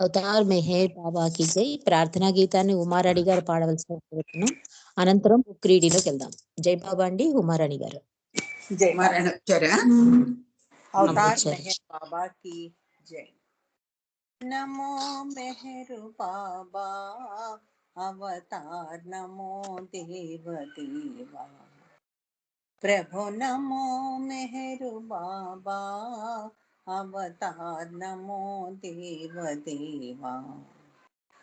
Avatar Meher బాబాకి జై. ప్రార్థనా గీతాన్ని ఉమారాణి గారు పాడవలసిన కోరుతున్నాం. అనంతరం బుక్ రీడింగ్లోకి వెళ్దాం. జై బాబా అండి, ఉమారాణి గారు. జై ఉమారాణి వచ్చారా? అవతార్ మెహర్ బాబా की जय। नमो मेहर बाबा अवतार, नमो देव देवा प्रभु, नमो मेहर बाबा अवतार, नमो देव देवा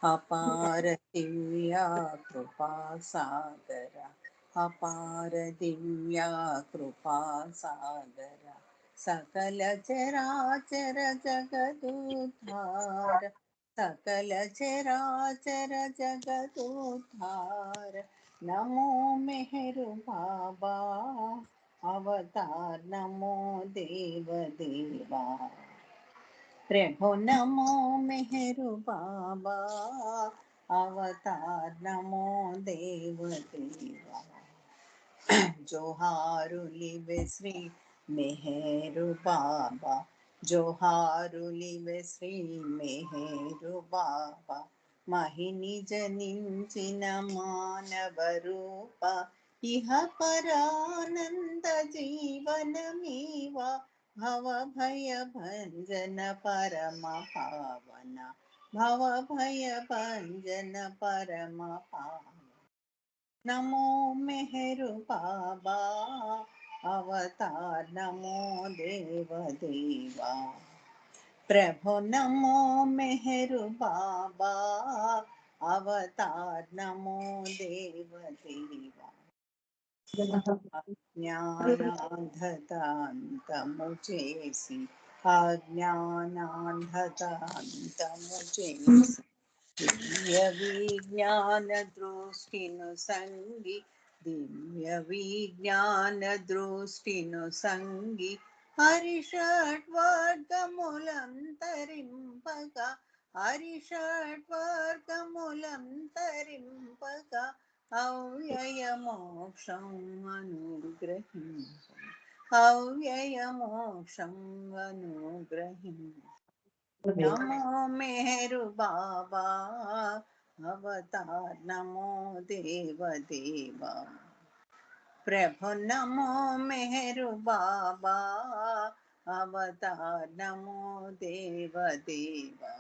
अपार दिव्या कृपा सागरा, अपार दिव्या कृपा सागरा सकल चराचर जगदुद्धार, सकल चराचर जगदुद्धार नमो मेहर बाबा अवतार, नमो देव देवा प्रभु, नमो मेहर बाबा अवतार, नमो देव देवा जोहारुलिवे श्री मेहरु बाबा, जोहारुलिवे श्री मेहरु बाबा महिनि जनिंचिन मानव रूप इह परानंद जीवन मीवा भव भय भंजन परम पावन, भव भय भंजन परम पावन नमो मेहर बाबा अवतार, नमो देव देवा प्रभु, नमो मेहर बाबा अवतार, नमो देव देवा अज्ञानांधतांतमु చేసి, अज्ञानांधतांतमु చేసి दिव्य विज्ञान दृष्टिनु संगी, दिव्य विज्ञान दृष्टिनु संगी हरिषड्वर्गमुलंतरिंपगा, हरिषड्वर्गमुलंतरिंपगा अव्यय मोक्षं अनुग्रहिंपु, अव्यय मोक्षं अनुग्रहिंपु नमो मेहर बाबा अवतार, नमो देव देवा प्रभु, नमो मेहर बाबा अवतार, नमो देव देवा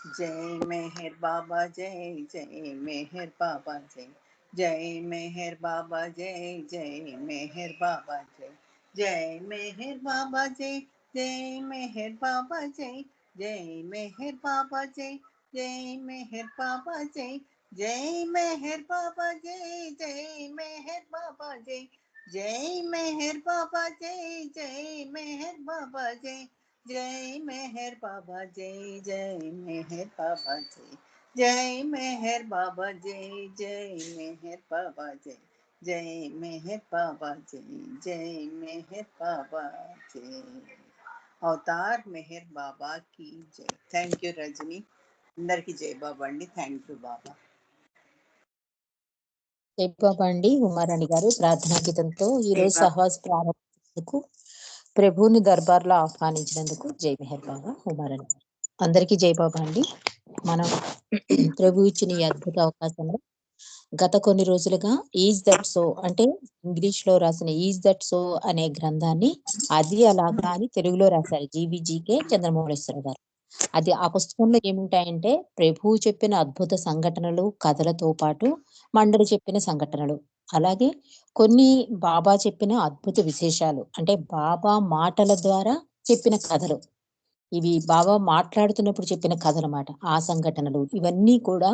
जय मेहर बाबा जय, जय मेहर बाबा जय, जय मेहर बाबा जय, जय मेहर बाबा जय, जय मेहर बाबा जय, जय मेहर बाबा जय, जय मेहर बाबा जय, जय मेहर बाबा जय, जय मेहर बाबा जय, जय मेहर बाबा जय, जय मेहर बाबा जय, जय मेहर बाबा जय, जय मेहर बाबा जय, जय मेहर बाबा जय, जय मेहर बाबा जय, जय मेहर बाबा जय, जय मेहर बाबा जय, जय मेहर बाबा जय। अवतार मेहर बाबा की जय। थैंक यू रजनी, अंदर की जय बाबा अंडी। थैंक यू बाबा। జై బాబా అండి, ఉమారాణి గారు ప్రార్థనా గీతంతో ఈ రోజు సహవాస ప్రారంభించేందుకు ప్రభువుని దర్బార్లో ఆహ్వానించినందుకు జై మెహర్ బాబా. ఉమారాణి గారు అందరికీ జై బాబా అండి. మనం ప్రభు ఇచ్చిన ఈ అద్భుత అవకాశంలో గత కొన్ని రోజులుగా ఈజ్ దట్ సో అంటే ఇంగ్లీష్ లో రాసిన ఈజ్ దట్ సో అనే గ్రంథాన్ని అది అలాగా అని తెలుగులో రాశారు జీవిజీకే చంద్రమౌళేశ్వర గారు. అది ఆ పుస్తకంలో ఏముంటాయంటే ప్రభువు చెప్పిన అద్భుత సంఘటనలు కథలతో పాటు మండలి చెప్పిన సంఘటనలు, అలాగే కొన్ని బాబా చెప్పిన అద్భుత విశేషాలు అంటే బాబా మాటల ద్వారా చెప్పిన కథలు, ఇవి బాబా మాట్లాడుతున్నప్పుడు చెప్పిన కథలు అన్నమాట. ఆ సంఘటనలు ఇవన్నీ కూడా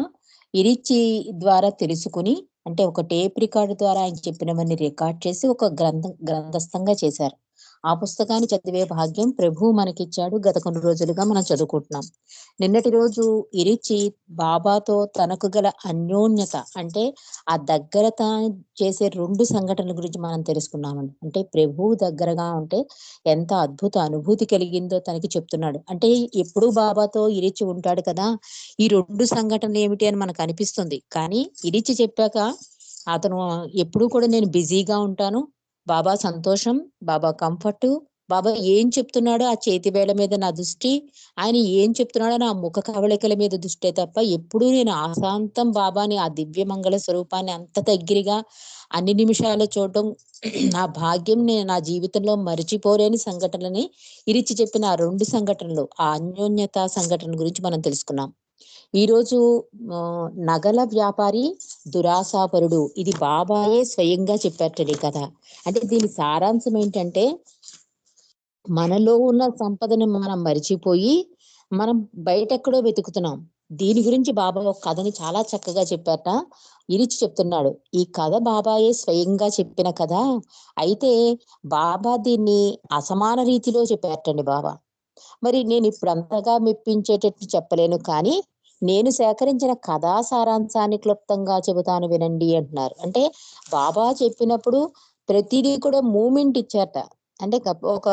ఇరిచి ద్వారా తెలుసుకుని అంటే ఒక టేప్ రికార్డు ద్వారా ఆయన చెప్పినవన్నీ రికార్డ్ చేసి ఒక గ్రంథస్థంగా చేశారు. ఆ పుస్తకాన్ని చదివే భాగ్యం ప్రభువు మనకిచ్చాడు. గత కొన్ని రోజులుగా మనం చదువుకుంటున్నాం. నిన్నటి రోజు ఇరిచి బాబాతో తనకు గల అన్యోన్యత అంటే ఆ దగ్గరత చేసే 2 సంఘటనల గురించి మనం తెలుసుకున్నామండి. అంటే ప్రభువు దగ్గరగా ఉంటే ఎంత అద్భుత అనుభూతి కలిగిందో తనకి చెప్తున్నాడు. అంటే ఎప్పుడు బాబాతో ఇరిచి ఉంటాడు కదా, ఈ 2 సంఘటనలు ఏమిటి అని మనకు అనిపిస్తుంది. కానీ ఇరిచి చెప్పాక అతను ఎప్పుడు కూడా నేను బిజీగా ఉంటాను, బాబా సంతోషం, బాబా కంఫర్ట్, బాబా ఏం చెప్తున్నాడో ఆ చేతి వేళ్ల మీద నా దృష్టి, ఆయన ఏం చెప్తున్నాడో నా ముఖ కవళికల మీద దృష్టే తప్ప ఎప్పుడూ నేను ఆశాంతం బాబాని, ఆ దివ్య మంగళ స్వరూపాన్ని అంత దగ్గరగా అన్ని నిమిషాలు చూడటం నా భాగ్యం. నేను నా జీవితంలో మరిచిపోలేని సంఘటనలని ఇరిచి చెప్పిన ఆ 2 సంఘటనలు, ఆ అన్యోన్యత సంఘటన గురించి మనం తెలుసుకున్నాం. ఈరోజు నగల వ్యాపారి దురాశాపరుడు, ఇది బాబాయే స్వయంగా చెప్పారటండి కథ. అంటే దీని సారాంశం ఏంటంటే, మనలో ఉన్న సంపదను మనం మరిచిపోయి మనం బయట ఎక్కడో వెతుకుతున్నాం. దీని గురించి బాబా ఒక కథని చాలా చక్కగా చెప్పారట. ఇరిచి చెప్తున్నాడు. ఈ కథ బాబాయే స్వయంగా చెప్పిన కథ. అయితే బాబా దీన్ని అసమాన రీతిలో చెప్పారటండి బాబా. మరి నేను ఇప్పుడు అంతగా మెప్పించేటట్టు చెప్పలేను, కానీ నేను సేకరించిన కథా సారాంశాన్ని క్లుప్తంగా చెబుతాను వినండి అంటున్నారు. అంటే బాబా చెప్పినప్పుడు ప్రతిదీ కూడా మూమెంట్ ఇచ్చారట. అంటే ఒక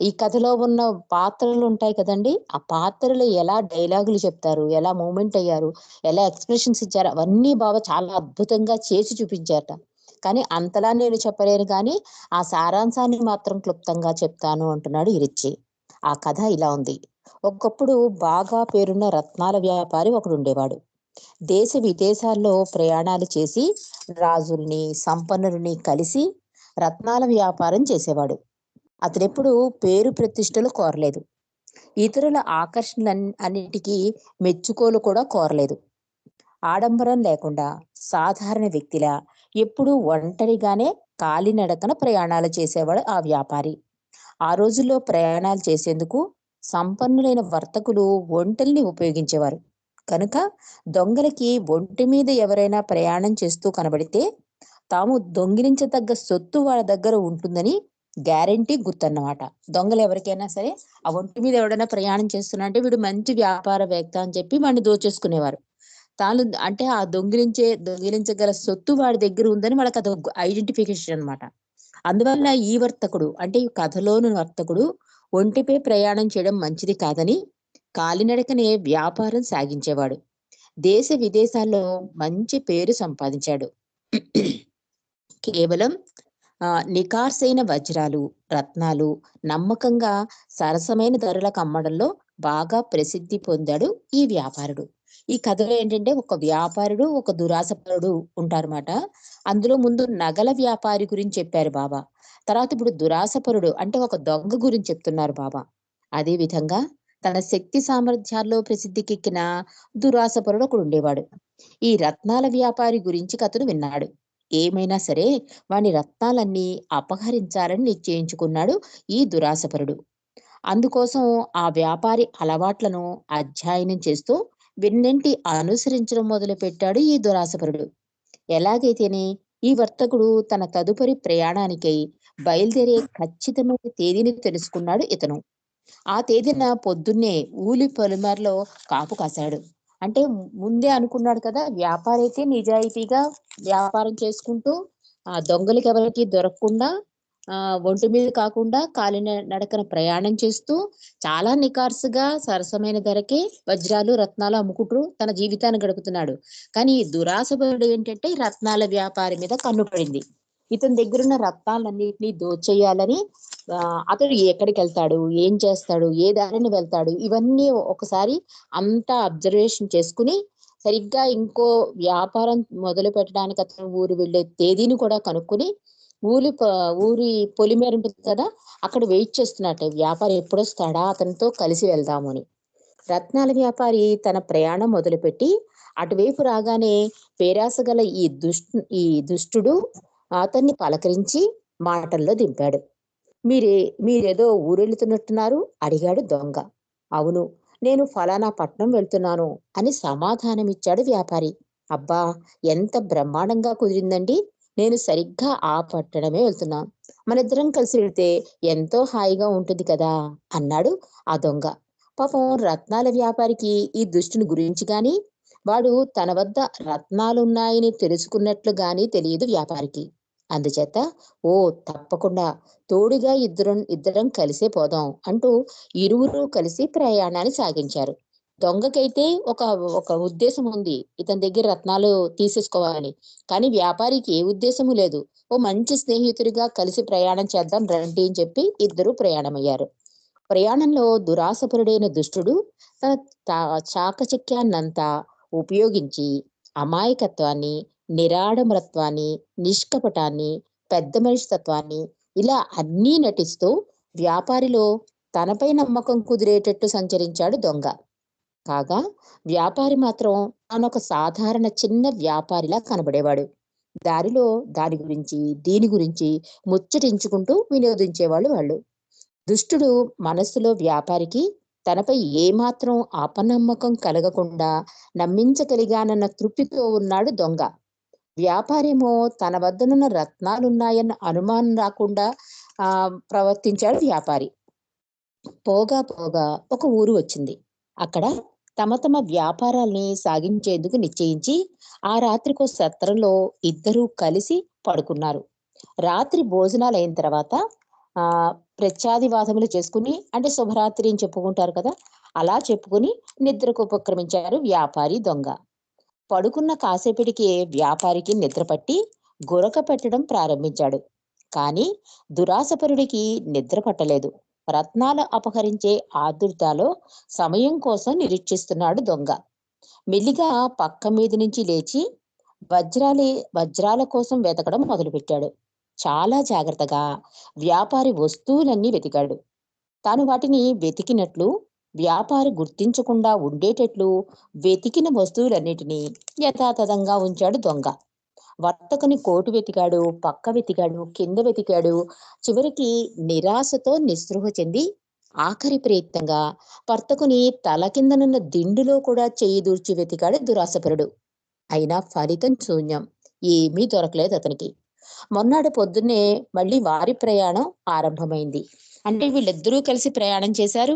ఈ కథలో ఉన్న పాత్రలు ఉంటాయి కదండి, ఆ పాత్రలు ఎలా డైలాగులు చెప్తారు, ఎలా మూమెంట్ అయ్యారు, ఎలా ఎక్స్ప్రెషన్స్ ఇచ్చారు, అవన్నీ బాబా చాలా అద్భుతంగా చేసి చూపించారట. కానీ అంతలా నేను చెప్పలేను, కానీ ఆ సారాంశాన్ని మాత్రం క్లుప్తంగా చెప్తాను అంటున్నాడు ఇరిచి. ఆ కథ ఇలా ఉంది. ఒకప్పుడు బాగా పేరున్న రత్నాల వ్యాపారి ఒకడు ఉండేవాడు. దేశ విదేశాల్లో ప్రయాణాలు చేసి రాజుల్ని, సంపన్నుల్ని కలిసి రత్నాల వ్యాపారం చేసేవాడు. అతనెప్పుడు పేరు ప్రతిష్టలు కోరలేదు. ఇతరుల అన్నిటికీ మెచ్చుకోలు కూడా కోరలేదు. ఆడంబరం లేకుండా సాధారణ వ్యక్తిలా ఎప్పుడూ ఒంటరిగానే కాలినడకన ప్రయాణాలు చేసేవాడు ఆ వ్యాపారి. ఆ రోజుల్లో ప్రయాణాలు చేసేందుకు సంపన్నులైన వర్తకులు ఒంటెల్ని ఉపయోగించేవారు. కనుక దొంగలకి ఒంటి మీద ఎవరైనా ప్రయాణం చేస్తూ కనబడితే తాము దొంగిలించదగ్గ సొత్తు వాళ్ళ దగ్గర ఉంటుందని గ్యారంటీ గుర్తన్నమాట. దొంగలు ఎవరికైనా సరే ఆ ఒంటి మీద ఎవడైనా ప్రయాణం చేస్తున్నా అంటే వీడు మంచి వ్యాపారవేత్త అని చెప్పి వాడిని దోచేసుకునేవారు. తాను అంటే ఆ దొంగిలించగల సొత్తు వాడి దగ్గర ఉందని వాళ్ళకి అది ఐడెంటిఫికేషన్ అన్నమాట. అందువల్ల ఈ వర్తకుడు అంటే ఈ కథలోని వర్తకుడు ఒంటిపై ప్రయాణం చేయడం మంచిది కాదని కాలినడకనే వ్యాపారం సాగించేవాడు. దేశ విదేశాల్లో మంచి పేరు సంపాదించాడు. కేవలం నికార్సైన వజ్రాలు, రత్నాలు నమ్మకంగా సరసమైన ధరలకు అమ్మడంలో బాగా ప్రసిద్ధి పొందాడు ఈ వ్యాపారుడు. ఈ కథలో ఏంటంటే ఒక వ్యాపారుడు, ఒక దురాశపరుడు ఉంటారన్నమాట. అందులో ముందు నగల వ్యాపారి గురించి చెప్పారు బాబా. తర్వాత ఇప్పుడు దురాశపరుడు అంటే ఒక దొంగ గురించి చెప్తున్నారు బాబా. అదే విధంగా తన శక్తి సామర్థ్యాల్లో ప్రసిద్ధికెక్కిన దురాశపరుడు ఒకడు ఉండేవాడు. ఈ రత్నాల వ్యాపారి గురించి కథను విన్నాడు. ఏమైనా సరే వాని రత్నాలన్నీ అపహరించాలని నిశ్చయించుకున్నాడు ఈ దురాశపరుడు. అందుకోసం ఆ వ్యాపారి అలవాట్లను అధ్యయనం చేస్తూ వెన్నంటి అనుసరించడం మొదలు పెట్టాడు ఈ దురాశపరుడు. ఎలాగైతేనే ఈ వర్తకుడు తన తదుపరి ప్రయాణానికై బయలుదేరే ఖచ్చితమైన తేదీని తెలుసుకున్నాడు ఇతను. ఆ తేదీన పొద్దున్నే ఊలి పొలిమేరలో కాపు కాశాడు. అంటే ముందే అనుకున్నాడు కదా, వ్యాపారి అయితే నిజాయితీగా వ్యాపారం చేసుకుంటూ ఆ దొంగలకి ఎవరికి దొరకకుండా ఒంటి మీద కాకుండా నడకన ప్రయాణం చేస్తూ చాలా నికార్సుగా సరసమైన ధరకే వజ్రాలు, రత్నాలు అమ్ముకుంటూ తన జీవితాన్ని గడుపుతున్నాడు. కానీ ఈ దురాశపరుడు ఏంటంటే ఈ రత్నాల వ్యాపారి మీద కన్నుపడింది. ఇతని దగ్గరున్న రత్నాలన్నింటినీ దోచేయాలని అతడు ఎక్కడికి వెళ్తాడు, ఏం చేస్తాడు, ఏ దారిని వెళ్తాడు, ఇవన్నీ ఒకసారి అంతా అబ్జర్వేషన్ చేసుకుని సరిగ్గా ఇంకో వ్యాపారం మొదలు పెట్టడానికి అతను ఊరు వెళ్ళే తేదీని కూడా కనుక్కుని ఊరి పొలిమేర ఉంటుంది కదా, అక్కడ వెయిట్ చేస్తున్నట్టు వ్యాపారి ఎప్పుడొస్తాడా అతనితో కలిసి వెళ్దామని. రత్నాల వ్యాపారి తన ప్రయాణం మొదలుపెట్టి అటువైపు రాగానే పేరాస గల ఈ దుష్టుడు అతన్ని పలకరించి మాటల్లో దింపాడు. మీరేదో ఊరెళ్తున్నట్టున్నారు అడిగాడు దొంగ. అవును, నేను ఫలానా పట్నం వెళ్తున్నాను అని సమాధానమిచ్చాడు వ్యాపారి. అబ్బా, ఎంత బ్రహ్మాండంగా కుదిరిందండి, నేను సరిగ్గా ఆ పట్టణమే వెళ్తున్నా. మనిద్దరం కలిసి వెళ్తే ఎంతో హాయిగా ఉంటుంది కదా అన్నాడు ఆ దొంగ. పాపం రత్నాల వ్యాపారికి ఈ దుష్టుని గురించి గాని వాడు తన వద్ద రత్నాలున్నాయని తెలుసుకున్నట్లు గాని తెలియదు వ్యాపారికి. అందుచేత ఓ తప్పకుండా, తోడుగా ఇద్దరం కలిసే పోదాం అంటూ ఇరువురు కలిసి ప్రయాణాన్ని సాగించారు. దొంగకైతే ఒక ఒక ఉద్దేశం ఉంది, ఇతని దగ్గర రత్నాలు తీసేసుకోవాలని. కానీ వ్యాపారికి ఏ ఉద్దేశము లేదు. ఓ మంచి స్నేహితుడిగా కలిసి ప్రయాణం చేద్దాం రండి అని చెప్పి ఇద్దరు ప్రయాణమయ్యారు. ప్రయాణంలో దురాశపరుడైన దుష్టుడు తన చాకచక్యాన్నంతా ఉపయోగించి అమాయకత్వాన్ని, నిరాడంబరత్వాన్ని, నిష్కపటాన్ని, పెద్ద మనిషి తత్వాన్ని ఇలా అన్నీ నటిస్తూ వ్యాపారిలో తనపై నమ్మకం కుదిరేటట్టు సంచరించాడు దొంగ. కాగా వ్యాపారి మాత్రం తానొక సాధారణ చిన్న వ్యాపారిలా కనబడేవాడు. దారిలో దాని గురించి దీని గురించి ముచ్చటించుకుంటూ వినోదించేవాళ్ళు వాళ్ళు. దుష్టుడు మనస్సులో వ్యాపారికి తనపై ఏమాత్రం అపనమ్మకం కలగకుండా నమ్మించగలిగానన్న తృప్తితో ఉన్నాడు దొంగ. వ్యాపారేమో తన వద్దనున్న రత్నాలున్నాయన్న అనుమానం రాకుండా ప్రవర్తించాడు వ్యాపారి. పోగా పోగా ఒక ఊరు వచ్చింది. అక్కడ తమ తమ వ్యాపారాల్ని సాగించేందుకు నిశ్చయించి ఆ రాత్రికో సత్రంలో ఇద్దరూ కలిసి పడుకున్నారు. రాత్రి భోజనాలు అయిన తర్వాత ఆ ప్రత్యాదివాదములు చేసుకుని, అంటే శుభరాత్రి అని చెప్పుకుంటారు కదా, అలా చెప్పుకుని నిద్రకు ఉపక్రమించారు వ్యాపారి దొంగ. పడుకున్న కాసేపటికి వ్యాపారికి నిద్ర పట్టి గురక పెట్టడం ప్రారంభించాడు. కానీ దురాశపరుడికి నిద్ర పట్టలేదు. రత్నాలు అపహరించే ఆదుర్దాలో సమయం కోసం నిరీక్షిస్తున్నాడు దొంగ. మెల్లిగా పక్క మీద నుంచి లేచి వజ్రాల కోసం వెతకడం మొదలుపెట్టాడు. చాలా జాగ్రత్తగా వ్యాపారి వస్తువులన్నీ వెతికాడు. తాను వాటిని వెతికినట్లు వ్యాపారి గుర్తించకుండా ఉండేటట్లు వెతికిన వస్తువులన్నిటినీ యథాతథంగా ఉంచాడు దొంగ. వర్తకుని కోటు వెతికాడు, పక్క వెతికాడు, కింద వెతికాడు. చివరికి నిరాశతో నిస్పృహ చెంది ఆఖరి ప్రయత్నంగా వర్తకుని తల కిందనున్న దిండులో కూడా చెయ్యి దూర్చి వెతికాడు దురాశపరుడు. అయినా ఫలితం శూన్యం. ఏమీ దొరకలేదు అతనికి. మొన్నాడు పొద్దున్నే మళ్ళీ వారి ప్రయాణం ఆరంభమైంది. అంటే వీళ్ళిద్దరూ కలిసి ప్రయాణం చేశారు.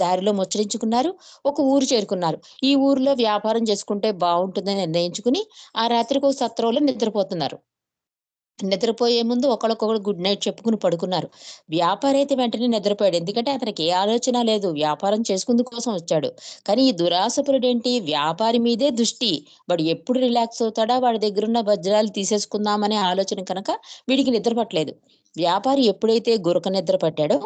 దారిలో ముచ్చరించుకున్నారు. ఒక ఊరు చేరుకున్నారు. ఈ ఊరిలో వ్యాపారం చేసుకుంటే బాగుంటుందని నిర్ణయించుకుని ఆ రాత్రికి ఒక సత్రంలో నిద్రపోతున్నారు. నిద్రపోయే ముందు ఒకళ్ళకొకళ్ళు గుడ్ నైట్ చెప్పుకుని పడుకున్నారు. వ్యాపారి అయితే వెంటనే నిద్రపోయాడు. ఎందుకంటే అతనికి ఏ ఆలోచన లేదు, వ్యాపారం చేసుకుందు కోసం వచ్చాడు. కానీ ఈ దురాశపరుడేంటి, వ్యాపారి మీదే దృష్టి. వాడు ఎప్పుడు రిలాక్స్ అవుతాడా, వాడి దగ్గరున్న వజ్రాలు తీసేసుకుందామనే ఆలోచన కనుక వీడికి నిద్ర పట్టలేదు. వ్యాపారి ఎప్పుడైతే గురక నిద్ర పట్టాడో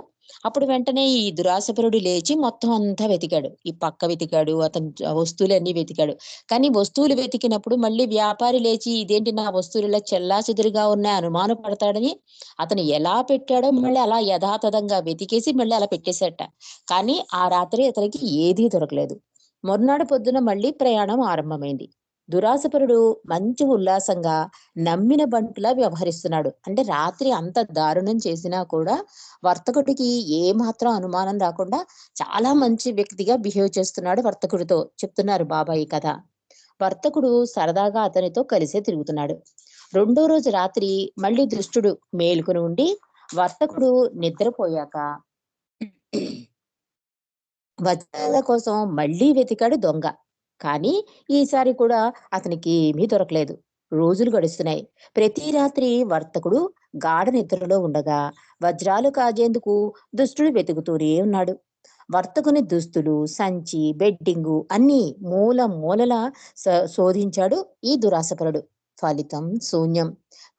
అప్పుడు వెంటనే ఈ దురాశపరుడు లేచి మొత్తం అంతా వెతికాడు. ఈ పక్క వెతికాడు, అతని వస్తువులన్నీ వెతికాడు. కానీ వస్తువులు వెతికినప్పుడు మళ్ళీ వ్యాపారి లేచి ఇదేంటి నా వస్తువులు ఇలా చెల్లాచెదురుగా ఉన్నాయి అనుమాన పడతాడని అతను ఎలా పెట్టాడో మళ్ళీ అలా యథాతథంగా వెతికేసి మళ్ళీ అలా పెట్టేశాట. కానీ ఆ రాత్రి అతనికి ఏదీ దొరకలేదు. మొన్నాడు పొద్దున మళ్ళీ ప్రయాణం ఆరంభమైంది. దురాశపరుడు మంచి ఉల్లాసంగా నమ్మిన బంటులా వ్యవహరిస్తున్నాడు. అంటే రాత్రి అంత దారుణం చేసినా కూడా వర్తకుడికి ఏ మాత్రం అనుమానం రాకుండా చాలా మంచి వ్యక్తిగా బిహేవ్ చేస్తున్నాడు వర్తకుడితో, చెప్తున్నారు బాబా ఈ కథ. వర్తకుడు సరదాగా అతనితో కలిసే తిరుగుతున్నాడు. రెండో రోజు రాత్రి మళ్ళీ దుష్టుడు మేలుకుని ఉండి వర్తకుడు నిద్రపోయాక వజ్రాల కోసం మళ్ళీ వెతికాడు దొంగ. కానీ ఈసారి కూడా అతనికి ఏమీ దొరకలేదు. రోజులు గడుస్తున్నాయి. ప్రతి రాత్రి వర్తకుడు గాఢ నిద్రలో ఉండగా వజ్రాలు కాజేందుకు దుష్టుడు వెతుకుతూనే ఉన్నాడు. వర్తకుని దుస్తులు, సంచి, బెడ్డింగు అన్ని మూల మూలలా శోధించాడు ఈ దురాశపరుడు. ఫలితం శూన్యం.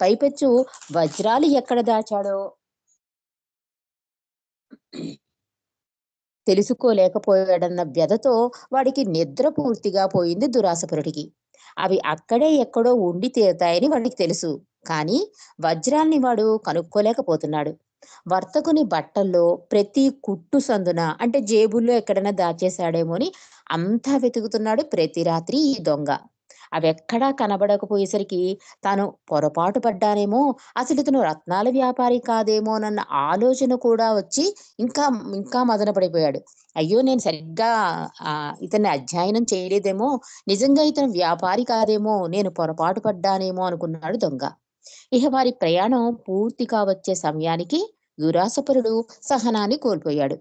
పైపెచ్చు వజ్రాలు ఎక్కడ దాచాడో తెలుసుకోలేకపోయాడన్న వ్యధతో వాడికి నిద్ర పూర్తిగా పోయింది దురాశపరుడికి. అవి అక్కడే ఎక్కడో ఉండి తీరతాయని వాడికి తెలుసు. కానీ వజ్రాల్ని వాడు కనుక్కోలేకపోతున్నాడు. వర్తకుని బట్టల్లో ప్రతి కుట్టు సందున, అంటే జేబుల్లో ఎక్కడైనా దాచేశాడేమో అని అంతా వెతుకుతున్నాడు ప్రతి రాత్రి ఈ దొంగ. అవెక్కడా కనబడకపోయేసరికి తాను పొరపాటు పడ్డానేమో, అసలు ఇతను రత్నాల వ్యాపారి కాదేమోనన్న ఆలోచన కూడా వచ్చి ఇంకా ఇంకా మదన పడిపోయాడు. అయ్యో, నేను సరిగ్గా ఇతన్ని అధ్యయనం చేయలేదేమో, నిజంగా ఇతను వ్యాపారి కాదేమో, నేను పొరపాటు పడ్డానేమో అనుకున్నాడు దొంగ. ఇక వారి ప్రయాణం పూర్తిగా వచ్చే సమయానికి దురాశపరుడు సహనాన్ని కోల్పోయాడు.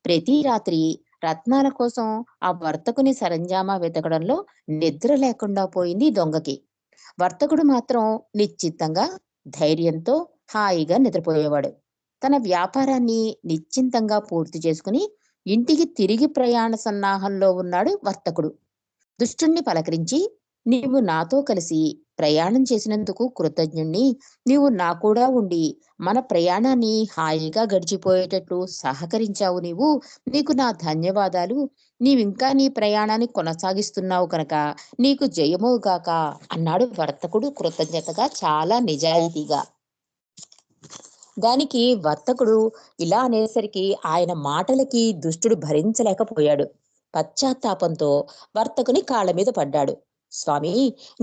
ప్రతి రాత్రి రత్నాల కోసం ఆ వర్తకుని సరంజామా వెతకడంలో నిద్ర లేకుండా పోయింది దొంగకి. వర్తకుడు మాత్రం నిశ్చితంగా, ధైర్యంతో హాయిగా నిద్రపోయేవాడు. తన వ్యాపారాన్ని నిశ్చింతంగా పూర్తి చేసుకుని ఇంటికి తిరిగి ప్రయాణ సన్నాహంలో ఉన్నాడు వర్తకుడు. దుష్టుణ్ణి పలకరించి, నీవు నాతో కలిసి ప్రయాణం చేసినందుకు కృతజ్ఞుణ్ణి. నీవు నా కూడా ఉండి మన ప్రయాణాన్ని హాయిగా గడిచిపోయేటట్లు సహకరించావు. నీకు నా ధన్యవాదాలు. నీవింకా నీ ప్రయాణాన్ని కొనసాగిస్తున్నావు కనుక నీకు జయముగాక అన్నాడు వర్తకుడు కృతజ్ఞతగా, చాలా నిజాయితీగా. దానికి వర్తకుడు ఇలా అనేసరికి ఆయన మాటలకి దుష్టుడు భరించలేకపోయాడు. పశ్చాత్తాపంతో వర్తకుని కాళ్ళ మీద పడ్డాడు. స్వామి,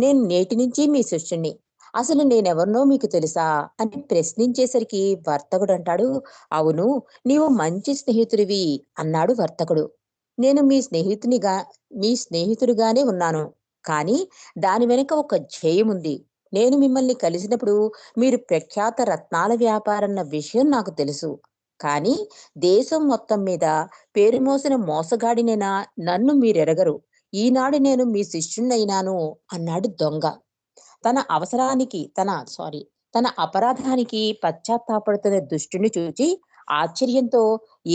నేను నేటి నుంచి మీ శిష్యుణ్ణి. అసలు నేనెవరినో మీకు తెలుసా అని ప్రశ్నించేసరికి వర్తకుడు అంటాడు, అవును, నీవు మంచి స్నేహితుడివి అన్నాడు వర్తకుడు. నేను మీ స్నేహితుడిగానే ఉన్నాను. కానీ దాని వెనుక ఒక ధ్యేయం ఉంది. నేను మిమ్మల్ని కలిసినప్పుడు మీరు ప్రఖ్యాత రత్నాల వ్యాపారన్న విషయం నాకు తెలుసు. కానీ దేశం మొత్తం మీద పేరు మోసిన మోసగాడినైనా నన్ను మీరెరగరు. ఈనాడు నేను మీ శిష్యుణ్ణైనాను అన్నాడు దొంగ. తన అవసరానికి తన అపరాధానికి పశ్చాత్తాపడుతున్న దుష్టుని చూచి ఆశ్చర్యంతో,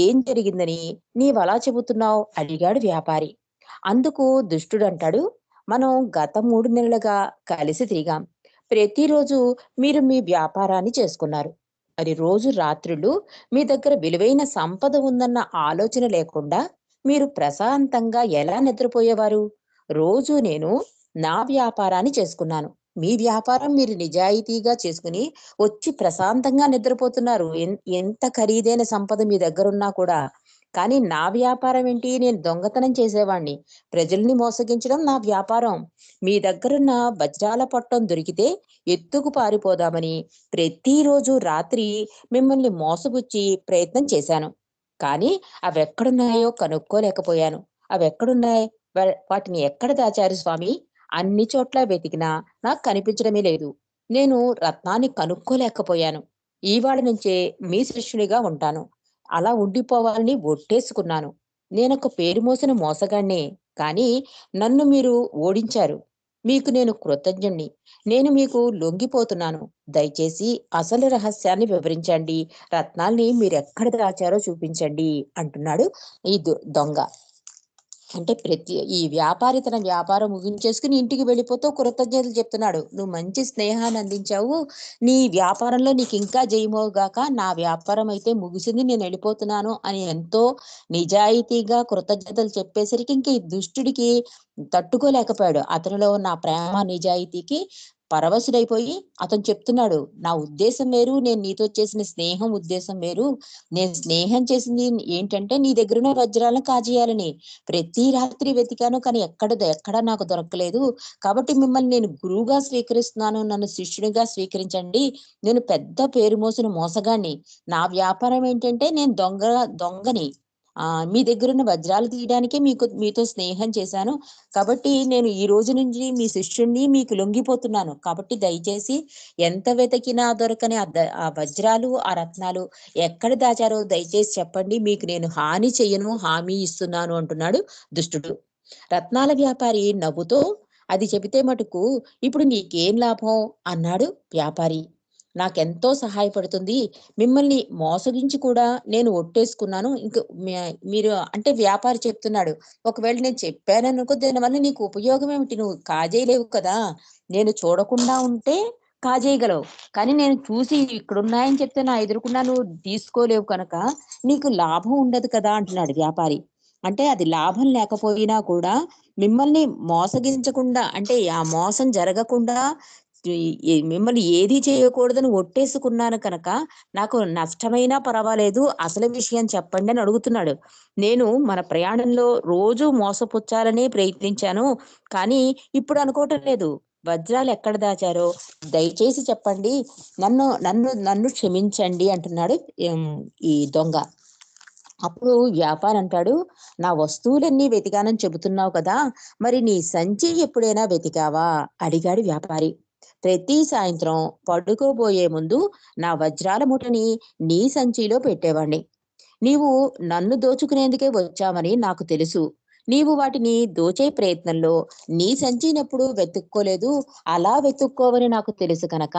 ఏం జరిగిందని నీవలా చెబుతున్నావు అడిగాడు వ్యాపారి. అందుకు దుష్టుడు అంటాడు, మనం గత 3 నెలలుగా కలిసి తిరిగాం. ప్రతిరోజు మీరు మీ వ్యాపారాన్ని చేసుకున్నారు. మరి రోజు రాత్రులు మీ దగ్గర విలువైన సంపద ఉందన్న ఆలోచన లేకుండా మీరు ప్రశాంతంగా ఎలా నిద్రపోయేవారు? రోజు నేను నా వ్యాపారాన్ని చేసుకున్నాను. మీ వ్యాపారం మీరు నిజాయితీగా చేసుకుని వచ్చి ప్రశాంతంగా నిద్రపోతున్నారు. ఎంత ఖరీదైన సంపద మీ దగ్గరున్నా కూడా. కానీ నా వ్యాపారం ఏంటి? నేను దొంగతనం చేసేవాణ్ణి. ప్రజల్ని మోసగించడం నా వ్యాపారం. మీ దగ్గరున్న వజ్రాల పట్టం దొరికితే ఎత్తుకు పారిపోదామని ప్రతిరోజు రాత్రి మిమ్మల్ని మోసపుచ్చి ప్రయత్నం చేశాను. కానీ అవెక్కడున్నాయో కనుక్కోలేకపోయాను. అవెక్కడున్నాయి? వాటిని ఎక్కడ దాచారు స్వామి? అన్ని చోట్ల వెతికినా నాకు కనిపించడమే లేదు. నేను రత్నాన్ని కనుక్కోలేకపోయాను. ఇవాళ నుంచే మీ శిష్యునిగా ఉంటాను. అలా ఉండిపోవాలని ఒట్టేసుకున్నాను. నేనొక పేరు మోసిన మోసగాణ్ణే, కానీ నన్ను మీరు ఓడించారు. మీకు నేను కృతజ్ఞుణ్ణి. నేను మీకు లొంగిపోతున్నాను. దయచేసి అసలు రహస్యాన్ని వివరించండి. రత్నాల్ని మీరెక్కడ దాచారో చూపించండి అంటున్నాడు ఈ దొంగ. అంటే ఈ వ్యాపారి తన వ్యాపారం ముగించేసుకుని ఇంటికి వెళ్ళిపోతూ కృతజ్ఞతలు చెప్తున్నాడు. నువ్వు మంచి స్నేహాన్ని అందించావు. నీ వ్యాపారంలో నీకు ఇంకా జయమోగాక. నా వ్యాపారం అయితే ముగిసింది, నేను వెళ్ళిపోతున్నాను అని ఎంతో నిజాయితీగా కృతజ్ఞతలు చెప్పేసరికి ఇంక ఈ దుష్టుడికి తట్టుకోలేకపోయాడు. అతనిలో ఉన్న ప్రేమ నిజాయితీకి పరవశుడైపోయి అతను చెప్తున్నాడు, నా ఉద్దేశం వేరు, నేను నీతో చేసిన స్నేహం ఉద్దేశం వేరు. నేను స్నేహం చేసింది ఏంటంటే నీ దగ్గరున్న వజ్రాలను కాజేయాలని. ప్రతి రాత్రి వెతికాను, కానీ ఎక్కడా నాకు దొరకలేదు. కాబట్టి మిమ్మల్ని నేను గురువుగా స్వీకరిస్తున్నాను. నన్ను శిష్యుడిగా స్వీకరించండి. నేను పెద్ద పేరు మోసిన మోసగాన్ని. నా వ్యాపారం ఏంటంటే నేను దొంగని. మీ దగ్గరున్న వజ్రాలు తీయడానికే మీతో స్నేహం చేశాను. కాబట్టి నేను ఈ రోజు నుంచి మీ శిష్యుణ్ణి, మీకు లొంగిపోతున్నాను. కాబట్టి దయచేసి ఎంత వెతికినా దొరకని ఆ వజ్రాలు, ఆ రత్నాలు ఎక్కడ దాచారో దయచేసి చెప్పండి. మీకు నేను హాని చెయ్యను, హామీ ఇస్తున్నాను అంటున్నాడు దుష్టుడు. రత్నాల వ్యాపారి నవ్వుతో, అది చెబితే మటుకు ఇప్పుడు నీకేం లాభం అన్నాడు వ్యాపారి. నాకెంతో సహాయపడుతుంది. మిమ్మల్ని మోసగించి కూడా నేను ఒట్టేసుకున్నాను. మీరు అంటే వ్యాపారి చెప్తున్నాడు, ఒకవేళ నేను చెప్పాననుకో దానివల్ల నీకు ఉపయోగం ఏమిటి? నువ్వు కాజేయలేవు కదా. నేను చూడకుండా ఉంటే కాజేయగలవు, కానీ నేను చూసి ఇక్కడున్నాయని చెప్తే నా ఎదురుకుండా నువ్వు తీసుకోలేవు కనుక నీకు లాభం ఉండదు కదా అంటున్నాడు వ్యాపారి. అంటే అది లాభం లేకపోయినా కూడా మిమ్మల్ని మోసగించకుండా, అంటే ఆ మోసం జరగకుండా మిమ్మల్ని ఏది చేయకూడదని ఒట్టేసుకున్నాను కనుక నాకు నష్టమైనా పర్వాలేదు, అసలు విషయం చెప్పండి అని అడుగుతున్నాడు. నేను మన ప్రయాణంలో రోజు మోసపుచ్చాలని ప్రయత్నించాను, కానీ ఇప్పుడు అనుకోవటం లేదు. వజ్రాలు ఎక్కడ దాచారో దయచేసి చెప్పండి. నన్ను నన్ను నన్ను క్షమించండి అంటున్నాడు ఈ దొంగ. అప్పుడు వ్యాపారి అంటాడు, నా వస్తువులన్నీ వెతికానని చెబుతున్నావు కదా, మరి నీ సంచి ఎప్పుడైనా వెతికావా అడిగాడు వ్యాపారి. ప్రతి సాయంత్రం పడుకోబోయే ముందు నా వజ్రాల మూటని నీ సంచిలో పెట్టేవాణ్ణి. నీవు నన్ను దోచుకునేందుకే వచ్చావని నాకు తెలుసు. నీవు వాటిని దోచే ప్రయత్నంలో నీ సంచినెప్పుడు వెతుక్కోలేదు. అలా వెతుక్కోవని నాకు తెలుసు కనుక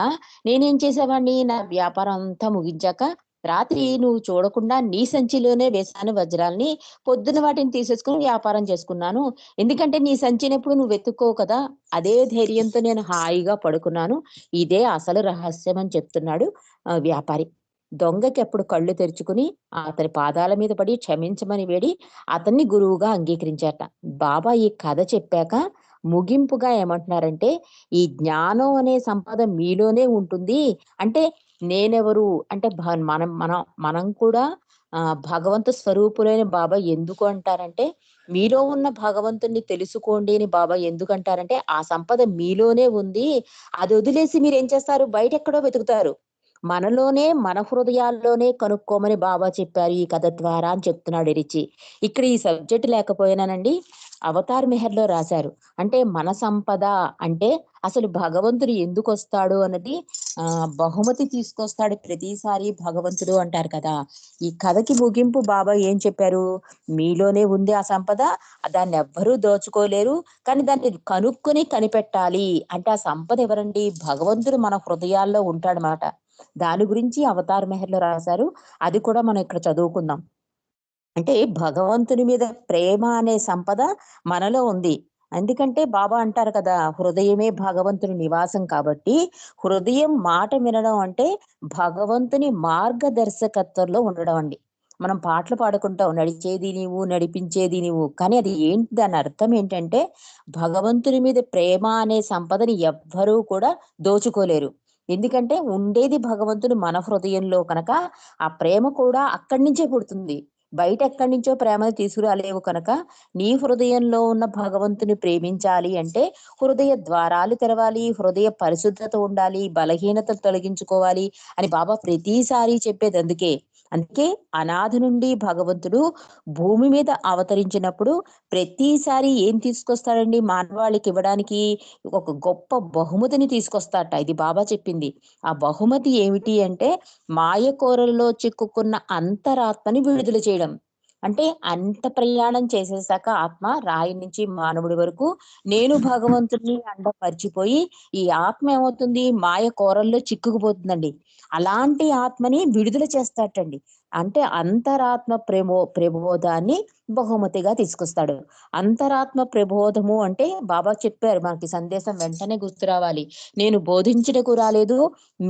నేనేం చేసేవాణ్ణి, నా వ్యాపారం అంతా ముగించాక రాత్రి నువ్వు చూడకుండా నీ సంచిలోనే వేశాను వజ్రాల్ని, పొద్దున వాటిని తీసేసుకుని వ్యాపారం చేసుకున్నాను. ఎందుకంటే నీ సంచిని ఎప్పుడు నువ్వు వెతుక్కోవు కదా, అదే ధైర్యంతో నేను హాయిగా పడుకున్నాను. ఇదే అసలు రహస్యం అని చెప్తున్నాడు వ్యాపారి. దొంగకి అప్పుడు కళ్ళు తెరుచుకుని అతని పాదాల మీద పడి క్షమించమని వేడి అతన్ని గురువుగా అంగీకరించారట. బాబా ఈ కథ చెప్పాక ముగింపుగా ఏమంటున్నారంటే, ఈ జ్ఞానం అనే సంపద మీలోనే ఉంటుంది. అంటే నేనెవరు అంటే మనం మనం మనం కూడా భగవంతు స్వరూపులైన బాబా ఎందుకు అంటారంటే, మీలో ఉన్న భగవంతుణ్ణి తెలుసుకోండి అని బాబా ఎందుకు అంటారంటే, ఆ సంపద మీలోనే ఉంది. అది వదిలేసి మీరేం చేస్తారు, బయట ఎక్కడో వెతుకుతారు. మనలోనే మన హృదయాల్లోనే కనుక్కోమని బాబా చెప్పారు ఈ కథ ద్వారా అని చెప్తున్నాడు రిచి. ఇక్కడ ఈ సబ్జెక్ట్ లేకపోయినానండి, అవతార్ మెహర్లో రాశారు. అంటే మన సంపద అంటే అసలు భగవంతుడు ఎందుకు వస్తాడు అన్నది బహుమతి తీసుకొస్తాడు ప్రతిసారి భగవంతుడు అంటారు కదా. ఈ కథకి ముగింపు బాబా ఏం చెప్పారు, మీలోనే ఉంది ఆ సంపద, దాన్ని ఎవ్వరూ దోచుకోలేరు, కానీ దాన్ని కనుక్కొని కనిపెట్టాలి. అంటే ఆ సంపద ఎవరండి, భగవంతుడు మన హృదయాల్లో ఉంటాడనమాట. దాని గురించి అవతార్ మెహర్లో రాశారు. అది కూడా మనం ఇక్కడ చదువుకుందాం. అంటే భగవంతుని మీద ప్రేమ అనే సంపద మనలో ఉంది. ఎందుకంటే బాబా అంటారు కదా, హృదయమే భగవంతుని నివాసం కాబట్టి హృదయం మాట వినడం అంటే భగవంతుని మార్గదర్శకత్వంలో ఉండడం అండి. మనం పాటలు పాడుకుంటాం, నడిచేది నీవు నడిపించేది నీవు, కానీ అది ఏంటి, దాని అర్థం ఏంటంటే భగవంతుని మీద ప్రేమ అనే సంపదని ఎవ్వరూ కూడా దోచుకోలేరు. ఎందుకంటే ఉండేది భగవంతుడు మన హృదయంలో కనుక ఆ ప్రేమ కూడా అక్కడి నుంచే పుడుతుంది. బయట ఎక్కడి నుంచో ప్రేమను తీసుకురాలేవు కనుక నీ హృదయంలో ఉన్న భగవంతుని ప్రేమించాలి అంటే హృదయ ద్వారాలు తెరవాలి, హృదయ పరిశుద్ధత ఉండాలి, బలహీనతలు తొలగించుకోవాలి అని బాబా ప్రతిసారి చెప్పేది అందుకే. అందుకే అనాది నుండి భగవంతుడు భూమి మీద అవతరించినప్పుడు ప్రతిసారి ఏం తీసుకొస్తాడండి, మానవాళికి ఇవ్వడానికి ఒక గొప్ప బహుమతిని తీసుకొస్తాడట. ఇది బాబా చెప్పింది. ఆ బహుమతి ఏమిటి అంటే మాయ కోరలలో చిక్కుకున్న అంతరాత్మని విడుదల చేయడం. అంటే అంత ప్రయాణం చేసేసాక ఆత్మ రాయి నుంచి మానవుడి వరకు నేను భగవంతుడిని అండ మర్చిపోయి ఈ ఆత్మ ఏమవుతుంది, మాయ కోరల్లో చిక్కుకుపోతుందండి. అలాంటి ఆత్మని విడుదల చేస్తాటండి. అంటే అంతరాత్మ ప్రబోధాన్ని బహుమతిగా తీసుకొస్తాడు. అంతరాత్మ ప్రబోధము అంటే బాబా చెప్పారు మనకి సందేశం వెంటనే గుర్తు రావాలి. నేను బోధించుటకు రాలేదు,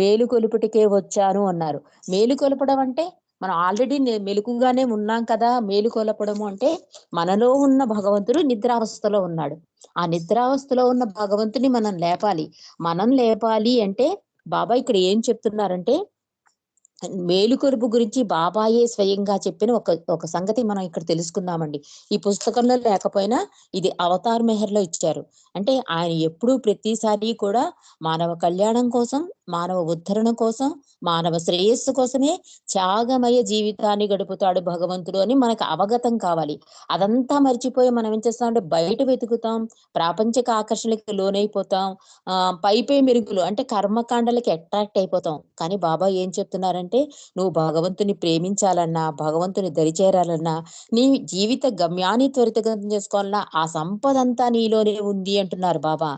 మేలు కొలుపుటకే వచ్చాను అన్నారు. మేలు కొలపడం అంటే మనం ఆల్రెడీ మెలకుగానే ఉన్నాం కదా. మేలు కొలపడము అంటే మనలో ఉన్న భగవంతుడు నిద్రావస్థలో ఉన్నాడు. ఆ నిద్రావస్థలో ఉన్న భగవంతుని మనం లేపాలి. మనం లేపాలి అంటే బాబా ఇక్కడ ఏం చెప్తున్నారంటే, మేలుకొలుపు గురించి బాబాయే స్వయంగా చెప్పిన ఒక ఒక సంగతి మనం ఇక్కడ తెలుసుకుందామండి. ఈ పుస్తకంలో లేకపోయినా ఇది అవతార్ మెహర్లో ఇచ్చారు. అంటే ఆయన ఎప్పుడూ ప్రతిసారి కూడా మానవ కళ్యాణం కోసం, మానవ ఉద్ధరణ కోసం, మానవ శ్రేయస్సు కోసమే త్యాగమయ జీవితాన్ని గడుపుతాడు భగవంతుడు అని మనకు అవగతం కావాలి. అదంతా మర్చిపోయి మనం ఏం చేస్తామంటే బయట వెతుకుతాం, ప్రాపంచిక ఆకర్షణలకు లోనైపోతాం, పై మెరుగులు అంటే కర్మకాండలకి అట్రాక్ట్ అయిపోతాం. కానీ బాబా ఏం చెప్తున్నారంటే, నువ్వు భగవంతుని ప్రేమించాలన్నా, భగవంతుని దరిచేరాలన్నా, నీ జీవిత గమ్యాన్ని త్వరితగతం చేసుకోవాలన్నా ఆ సంపదంతా నీలోనే ఉంది అంటున్నారు బాబా.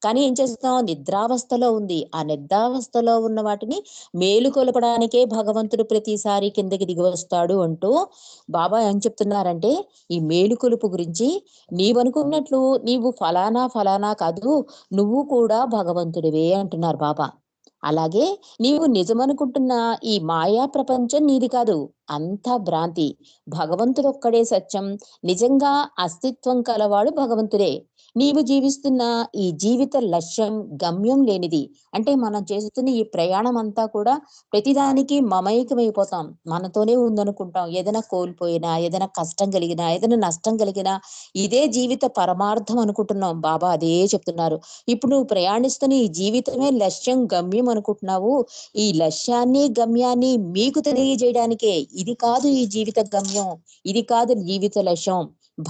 కానీ ఏం చేస్తున్నాం, నిద్రావస్థలో ఉంది. ఆ నిద్రావస్థలో ఉన్న వాటిని మేలుకొలపడానికే భగవంతుడు ప్రతిసారి కిందకి దిగి వస్తాడు అంటూ బాబా ఏం చెప్తున్నారంటే, ఈ మేలుకొలుపు గురించి నీవనుకున్నట్లు నీవు ఫలానా ఫలానా కాదు, నువ్వు కూడా భగవంతుడివే అంటున్నారు బాబా. అలాగే నీవు నిజమనుకుంటున్న ఈ మాయా ప్రపంచం నీది కాదు, అంతా భ్రాంతి. భగవంతుడొక్కడే సత్యం. నిజంగా అస్తిత్వం కలవాడు భగవంతుడే. నీవు జీవిస్తున్న ఈ జీవిత లక్ష్యం గమ్యం లేనిది. అంటే మనం చేస్తున్న ఈ ప్రయాణం అంతా కూడా ప్రతిదానికి మమైకమైపోతాం, మనతోనే ఉందనుకుంటాం. ఏదైనా కోల్పోయినా, ఏదైనా కష్టం కలిగినా, ఏదైనా నష్టం కలిగినా ఇదే జీవిత పరమార్థం అనుకుంటున్నాం. బాబా అదే చెప్తున్నారు. ఇప్పుడు నువ్వు ప్రయాణిస్తున్న ఈ జీవితమే లక్ష్యం గమ్యం అనుకుంటున్నావు. ఈ లక్ష్యాన్ని గమ్యాన్ని మీకు తెలియజేయడానికే. ఇది కాదు ఈ జీవిత గమ్యం, ఇది కాదు జీవిత లక్ష్యం.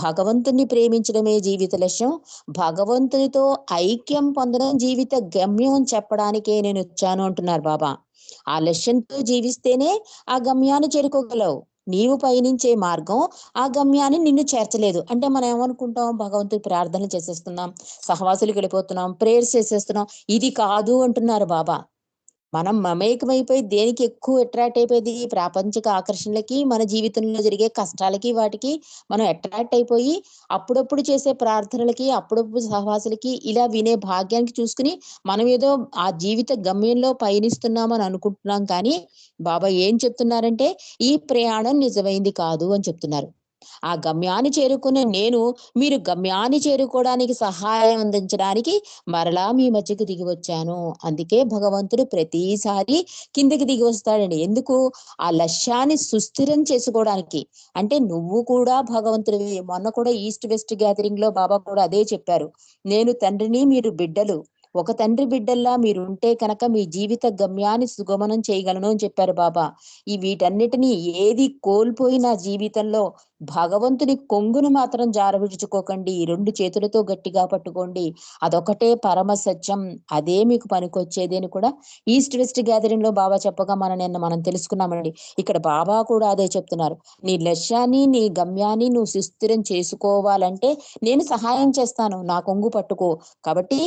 భగవంతుని ప్రేమించడమే జీవిత లక్ష్యం. భగవంతునితో ఐక్యం పొందడం జీవిత గమ్యం అని చెప్పడానికే నేను వచ్చాను అంటున్నారు బాబా. ఆ లక్ష్యంతో జీవిస్తేనే ఆ గమ్యాన్ని చేరుకోగలవు. నీవు పయనించే మార్గం ఆ గమ్యాన్ని నిన్ను చేర్చలేదు. అంటే మనం ఏమనుకుంటాం, భగవంతుడి ప్రార్థనలు చేసేస్తున్నాం, సహవాసులకు వెళ్ళిపోతున్నాం, ప్రేయర్స్ చేసేస్తున్నాం. ఇది కాదు అంటున్నారు బాబా. మనం మమేకమైపోయి దేనికి ఎక్కువ అట్రాక్ట్ అయిపోయింది, ప్రాపంచిక ఆకర్షణలకి, మన జీవితంలో జరిగే కష్టాలకి, వాటికి మనం అట్రాక్ట్ అయిపోయి అప్పుడప్పుడు చేసే ప్రార్థనలకి, అప్పుడప్పుడు సహవాసులకి, ఇలా వినే భాగ్యానికి చూసుకుని మనం ఏదో ఆ జీవిత గమ్యంలో పయనిస్తున్నామని అనుకుంటున్నాం. కానీ బాబా ఏం చెప్తున్నారంటే ఈ ప్రయాణం నిజమైంది కాదు అని చెప్తున్నారు. ఆ గమ్యాన్ని చేరుకునే నేను మీరు గమ్యాన్ని చేరుకోవడానికి సహాయం అందించడానికి మరలా మీ మధ్యకి దిగి వచ్చాను. అందుకే భగవంతుడు ప్రతిసారి కిందకి దిగి వస్తాడండి. ఎందుకు? ఆ లక్ష్యాన్ని సుస్థిరం చేసుకోవడానికి. అంటే నువ్వు కూడా భగవంతుడివి. మొన్న కూడా ఈస్ట్ వెస్ట్ గ్యాదరింగ్ లో బాబా కూడా అదే చెప్పారు. నేను తండ్రిని, మీరు బిడ్డలు. ఒక తండ్రి బిడ్డల్లా మీరుంటే కనుక మీ జీవిత గమ్యాన్ని సుగమనం చేయగలను అని చెప్పారు బాబా. ఈ వీటన్నిటినీ ఏది కోల్పోయిన జీవితంలో భగవంతుని కొంగును మాత్రం జారవిడుచుకోకండి. ఈ 2 చేతులతో గట్టిగా పట్టుకోండి. అదొకటే పరమ సత్యం. అదే మీకు పనికొచ్చేది అని కూడా ఈస్ట్ వెస్ట్ గ్యాదరింగ్ లో బాబా చెప్పగా మనం తెలుసుకున్నామండి. ఇక్కడ బాబా కూడా అదే చెప్తున్నారు. నీ లక్ష్యాన్ని, నీ గమ్యాన్ని నువ్వు సుస్థిరం చేసుకోవాలంటే నేను సహాయం చేస్తాను. నా కొంగు పట్టుకో. కాబట్టి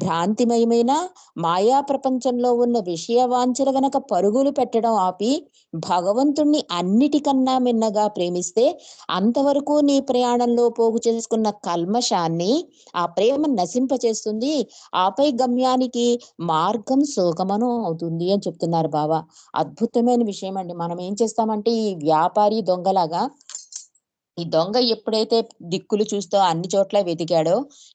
భ్రాంతిమయమైన మాయా ప్రపంచంలో ఉన్న విషయ వాంఛల వెనక పరుగులు పెట్టడం ఆపి భగవంతుణ్ణి అన్నిటికన్నా మిన్నగా ప్రేమిస్తే అంతవరకు నీ ప్రయాణంలో పోగు చేసుకున్న కల్మషాన్ని ఆ ప్రేమ నశింపచేస్తుంది. ఆపై గమ్యానికి మార్గం సుగమనం అవుతుంది అని చెప్తున్నారు బాబా. అద్భుతమైన విషయం అండి. మనం ఏం చేస్తామంటే ఈ వ్యాపారి దొంగలాగా ఈ దొంగ ఎప్పుడైతే దిక్కులు చూస్తూ అన్ని చోట్ల వెతికాడో,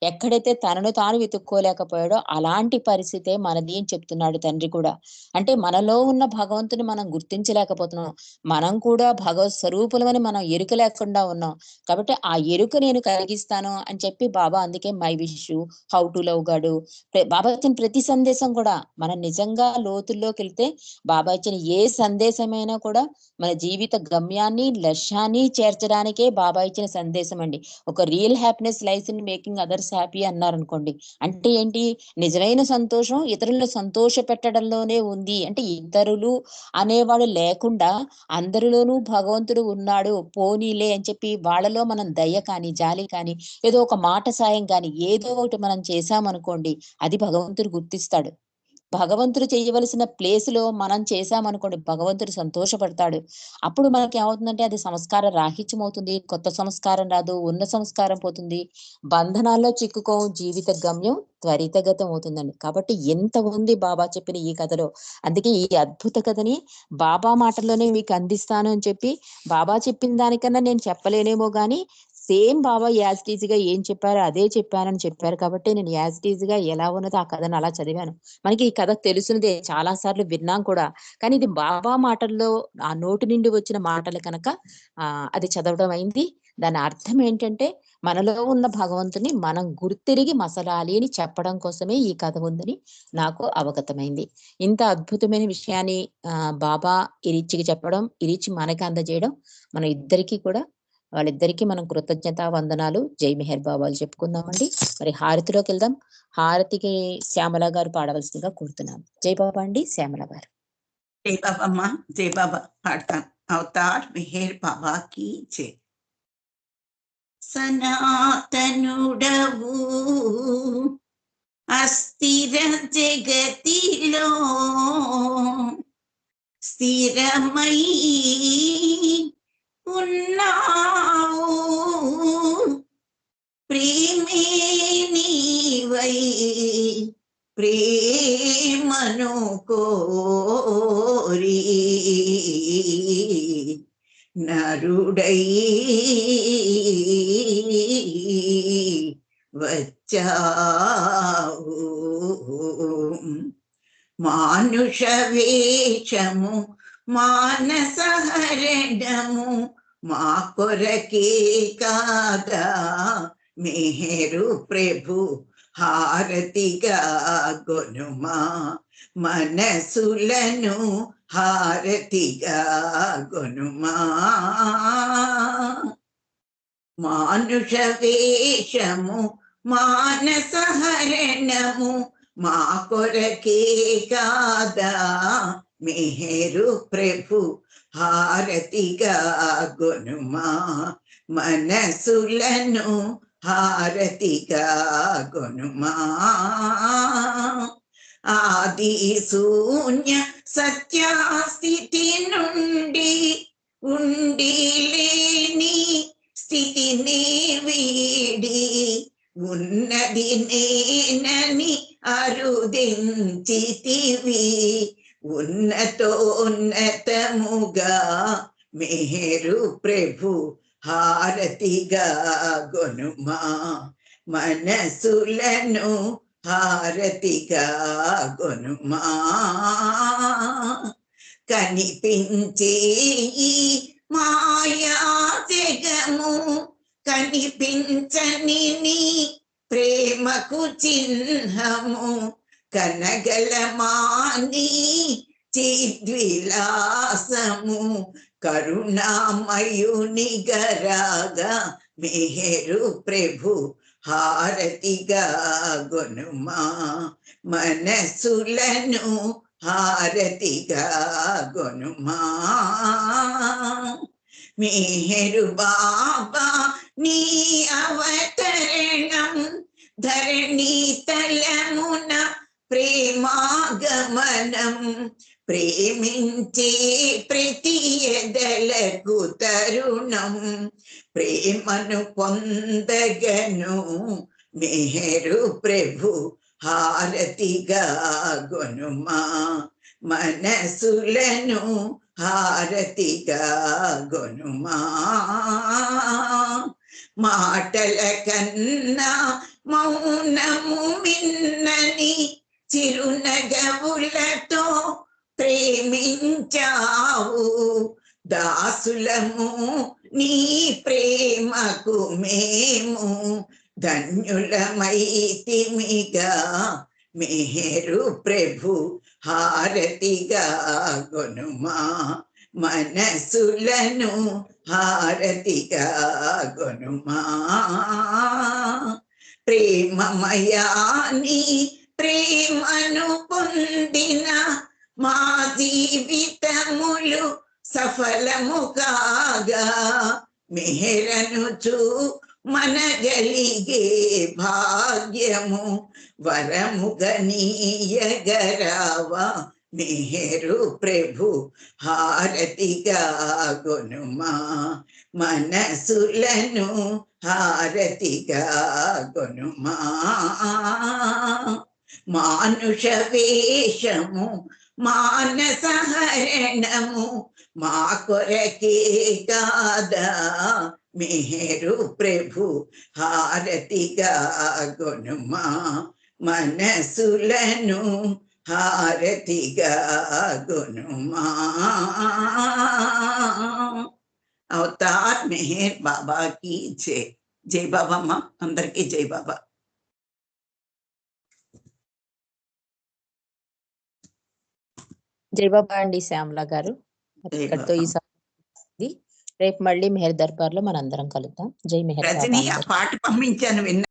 ఎక్కడైతే తనను తాను వెతుక్కోలేకపోయాడో అలాంటి పరిస్థితే మనది అని చెప్తున్నాడు తండ్రి కూడా. అంటే మనలో ఉన్న భగవంతుని మనం గుర్తించలేకపోతున్నాం. మనం కూడా భగవత్ స్వరూపులమని మనం ఎరుక లేకుండా ఉన్నాం. కాబట్టి ఆ ఎరుక నేను కలిగిస్తాను అని చెప్పి బాబా అందుకే my wish how to love గాడు బాబా ఇచ్చిన ప్రతి సందేశం కూడా మనం నిజంగా లోతుల్లోకి వెళ్తే బాబా ఇచ్చిన ఏ సందేశమైనా కూడా మన జీవిత గమ్యాన్ని, లక్ష్యాన్ని చేర్చడానికే బాబా ఇచ్చిన సందేశం అండి. ఒక real happiness life in making others happy అన్నారు అనుకోండి. అంటే ఏంటి? నిజమైన సంతోషం ఇతరులను సంతోష పెట్టడంలోనే ఉంది. అంటే ఇతరులు అనేవాడు లేకుండా అందరిలోనూ భగవంతుడు ఉన్నాడు, పోనీలే అని చెప్పి వాళ్ళలో మనం దయ కానీ, జాలి కానీ, ఏదో ఒక మాట సాయం కానీ ఏదో ఒకటి మనం చేశామనుకోండి, అది భగవంతుడు గుర్తిస్తాడు. భగవంతుడు చేయవలసిన ప్లేస్ లో మనం చేశామనుకోండి, భగవంతుడు సంతోషపడతాడు. అప్పుడు మనకి ఏమవుతుందంటే అది సంస్కార రాహిత్యం అవుతుంది. కొత్త సంస్కారం రాదు, ఉన్న సంస్కారం పోతుంది, బంధనాల్లో చిక్కుకోం, జీవిత గమ్యం త్వరితగతం అవుతుందండి. కాబట్టి ఎంత ఉంది బాబా చెప్పిన ఈ కథలో. అందుకే ఈ అద్భుత కథని బాబా మాటల్లోనే మీకు అందిస్తాను అని చెప్పి, బాబా చెప్పిన దానికన్నా నేను చెప్పలేనేమో గాని సేమ్ బాబా యాజ్ టీజ్ గా ఏం చెప్పారో అదే చెప్పానని చెప్పారు. కాబట్టి నేను యాజ్ టీజ్ గా ఎలా ఉన్నదో ఆ కథను అలా చదివాను. మనకి ఈ కథ తెలిసినదే, చాలా సార్లు విన్నాం కూడా. కానీ ఇది బాబా మాటల్లో ఆ నోటి నుండి వచ్చిన మాటలు కనుక అది చదవడం అయింది. దాని అర్థం ఏంటంటే మనలో ఉన్న భగవంతుని మనం గుర్తిరిగి మసలాలి అని చెప్పడం కోసమే ఈ కథ ఉందని నాకు అవగతమైంది. ఇంత అద్భుతమైన విషయాన్ని బాబా ఇరిచికి చెప్పడం, ఇరిచి మనకి అందజేయడం, మన ఇద్దరికీ కూడా వాళ్ళిద్దరికీ మనం కృతజ్ఞతా వందనాలు, జై మెహర్ బాబాలు చెప్పుకుందామండి. మరి హారతిలోకి వెళ్దాం. హారతికి శ్యామల గారు పాడవలసిందిగా కోరుతున్నాను. జై బాబా అండి. శ్యామల గారు. జై బాబా అమ్మా, జై బాబా పాడతాను. అవతార్ మెహర్ బాబా కి జై. సనాతనుడవు అస్థిర జగతిలో స్థిరమై ఉన్నావు, ప్రేమే నీవై ప్రేమను కోరి నరుడై వచ్చావు. మానుష వేషము మానస హరణము మా కొరకే కాగా మెహరు ప్రభు హారతిగా గొనుమా, మనసులను హారతిగా గొనుమా. మానుష వేషము మానస హరణము మా కొరకే కాదా మెహరు ప్రభు హారతిగా గొనుమా, మనసులను హారతిగా గొనుమా. ఆది శూన్య సత్యస్థితి నుండి ఉండి లేని స్థితిని వీడి ఉన్నది నేనని అరుదించితివి. ఉన్నతోన్నతముగా మేరు ప్రభు హారతిగా గొనుమా. మనసులను హారతిగా గొనుమా. కనిపించే ఈ మాయా జగము కనిపించని నీ ప్రేమకు చిహ్నము. కనగలమాని చిద్విలాసము కరుణామయుని గరాగా మేరు ప్రభు హారతిగా గొనుమా. మనసులను హారతిగా గొనుమా. మేరు బాబా నీ అవతరణం ధరణి తలమున ప్రేమాగమనం. ప్రేమించే ప్రతి ఎదలకు తరుణం ప్రేమను పొందగను. మేరు ప్రభు హారతిగా గొనుమా. మనసులను హారతిగా గొనుమా. మాటల కన్నా మౌనము మిన్నని చిరునగవులతో ప్రేమించావు. దాసులము నీ ప్రేమకు మేము ధన్యులమైతిమిగా. మేరు ప్రభు హారతిగా గొనుమా. మనసులను హారతిగా గొనుమా. ప్రేమమయాని ప్రేమను పొందిన మా జీవితములు సఫలము కాగా. మెహరనుచు మనగలిగే భాగ్యము వరముగనీయగరావా. మేరు ప్రభు హారతిగా గొనుమా. మనసులను హారతిగా గొనుమా. మానుష వేషము మానసహరణము మా కొరకే కాదా. మేరు ప్రభు హారతిగా గొనుమా. మనసులను హారతిగా గొనుమా. అవతార్ మెహర్ బాబా की జై. జై బాబా అమ్మ. అందరికీ జై బాబా. జై బాబా అండి శ్యామల గారు. ఇక్కడితో ఈ రేపు మళ్ళీ మెహర్ దర్బార్ లో మనందరం కలుద్దాం. జై మెహర్ బాబా. రజని ఆ పాట పంపించాను విన్నా.